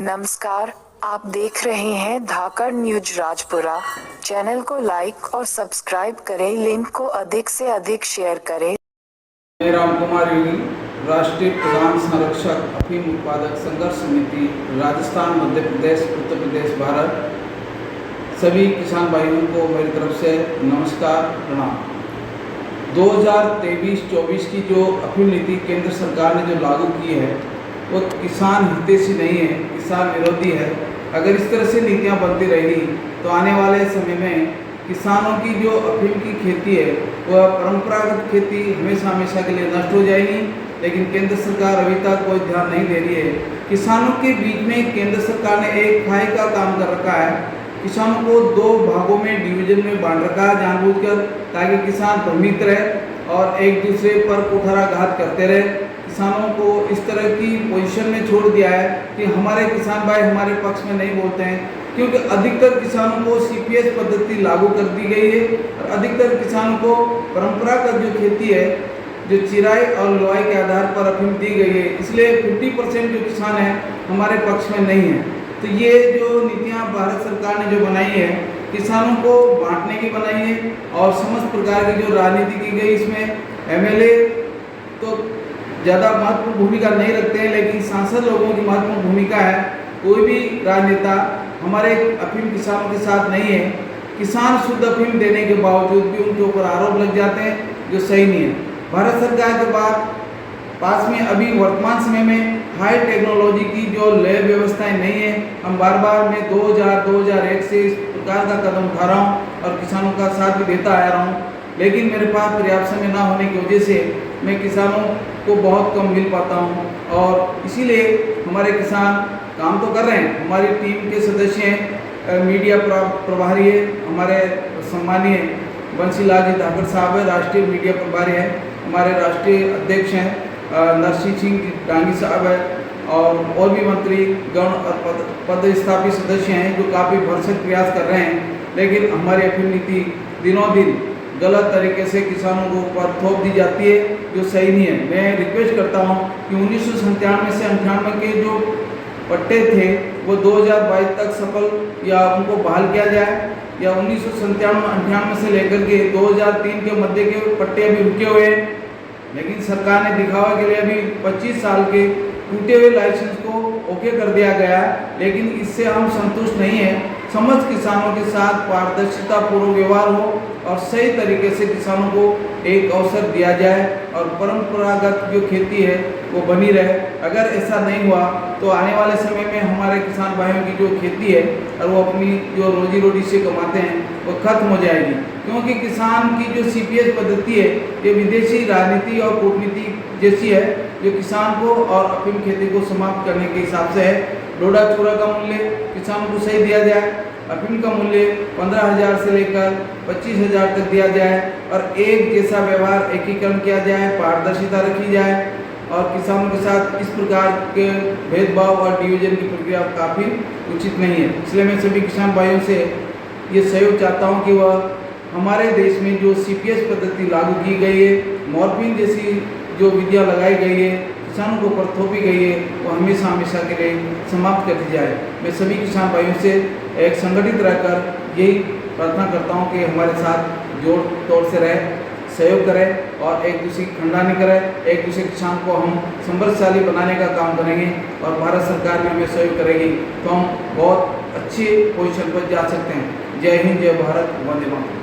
नमस्कार, आप देख रहे हैं धाकड़ न्यूज राजपुरा। चैनल को लाइक और सब्सक्राइब करें, लिंक को अधिक से अधिक शेयर करें। मैं राम कुमार योगी, राष्ट्रीय प्रधान संरक्षक अफीम उत्पादक संघर्ष समिति राजस्थान, मध्य प्रदेश, उत्तर प्रदेश, भारत। सभी किसान भाइयों को मेरी तरफ से नमस्कार, प्रणाम। 2023-24 की जो अफीम नीति केंद्र सरकार ने जो लागू की है वो किसान हितैषी नहीं है, किसान विरोधी है। अगर इस तरह से नीतियां बनती रही तो आने वाले समय में किसानों की जो अफीम की खेती है वह परंपरागत खेती हमेशा के लिए नष्ट हो जाएगी। लेकिन केंद्र सरकार अभी तक कोई ध्यान नहीं दे रही है। किसानों के बीच में केंद्र सरकार ने एक खाई का काम कर रखा है। किसानों को दो भागों में डिवीजन में बांट रखा है जानबूझकर, ताकि किसान भ्रमित रहे और एक दूसरे पर कुठाराघात करते रहे। किसानों को इस तरह की पोजीशन में छोड़ दिया है कि हमारे किसान भाई हमारे पक्ष में नहीं बोलते हैं, क्योंकि अधिकतर किसानों को सीपीएस पद्धति लागू कर दी गई है और अधिकतर किसानों को परंपरागत जो खेती है, जो चिराई और लोहाई के आधार पर अफीम दी गई है, इसलिए 50% जो किसान है हमारे पक्ष में नहीं है। तो ये जो नीतियाँ भारत सरकार ने जो बनाई है, किसानों को बांटने की बनाई है और समस्त प्रकार की जो राजनीति की गई, इसमें एमएलए तो ज़्यादा महत्वपूर्ण भूमिका नहीं रखते हैं, लेकिन सांसद लोगों की महत्वपूर्ण भूमिका है। कोई भी राजनेता हमारे अफीम किसानों के साथ नहीं है। किसान शुद्ध अफीम देने के बावजूद भी उनके ऊपर आरोप लग जाते हैं, जो सही नहीं है। भारत सरकार के पास में अभी वर्तमान समय में हाई टेक्नोलॉजी की जो लैब व्यवस्थाएं नहीं है। हम बार मैं 2001 से इस प्रकार का कदम उठा रहा हूँ और किसानों का साथ भी देता आ रहा हूँ, लेकिन मेरे पास पर्याप्त समय ना होने की वजह से मैं किसानों को बहुत कम मिल पाता हूँ और इसीलिए हमारे किसान काम तो कर रहे हैं। हमारी टीम के सदस्य हैं, मीडिया प्रभारी है, हमारे सम्मानीय बंसीलाल जी धाकड़ साहब है, राष्ट्रीय मीडिया प्रभारी है। हमारे राष्ट्रीय अध्यक्ष हैं नरसिंह सिंह डांगी साहब है और भी मंत्री गण और पदस्थापित सदस्य हैं जो काफ़ी भरसक प्रयास कर रहे हैं। लेकिन हमारी अफीम नीति दिनों दिन गलत तरीके से किसानों को ऊपर थोप दी जाती है, जो सही नहीं है। मैं रिक्वेस्ट करता हूं कि 1997 से 98 के जो पट्टे थे वो 2022 तक सफल या उनको बहाल किया जाए, या 1997-98 से लेकर के 2003 के मध्य के पट्टे अभी रुके हुए हैं। लेकिन सरकार ने दिखावा के लिए अभी 25 साल के टूटे हुए लाइसेंस को ओके कर दिया गया है, लेकिन इससे हम संतुष्ट नहीं हैं। समस्त किसानों के साथ पारदर्शिता पूर्व व्यवहार हो और सही तरीके से किसानों को एक अवसर दिया जाए और परंपरागत जो खेती है वो बनी रहे। अगर ऐसा नहीं हुआ तो आने वाले समय में हमारे किसान भाइयों की जो खेती है और वो अपनी जो रोजी रोटी से कमाते हैं वो खत्म हो जाएगी। क्योंकि किसान की जो सीपीएस पद्धति है ये विदेशी राजनीति और कूटनीति जैसी है, जो किसान को और अफीम खेती को समाप्त करने के हिसाब से है। डोडा चूरा का मूल्य किसानों को सही दिया जाए, अफीम का मूल्य 15,000 से लेकर 25,000 तक दिया जाए और एक जैसा व्यवहार एकीकरण किया जाए, पारदर्शिता रखी जाए और किसानों के साथ इस प्रकार के भेदभाव और डिवीजन की प्रक्रिया काफ़ी उचित नहीं है। इसलिए मैं सभी किसान भाइयों से ये सहयोग चाहता हूँ कि वह हमारे देश में जो सीपीएस पद्धति लागू की गई है, मॉर्फिन जैसी जो विधियाँ लगाई गई है, किसानों को ऊपर थोपी गई है, वो हमेशा के लिए समाप्त कर दी जाए। मैं सभी किसान भाइयों से एक संगठित रहकर यही प्रार्थना करता हूं कि हमारे साथ जोड़ तोड़ से रहे, सहयोग करें और एक दूसरे की खंडा नहीं करें। एक दूसरे किसान को हम समृद्धशाली बनाने का काम करेंगे और भारत सरकार भी हमें सहयोग करेगी तो हम बहुत अच्छी पोजीशन पर जा सकते हैं। जय हिंद, जय भारत, वंदे मातरम।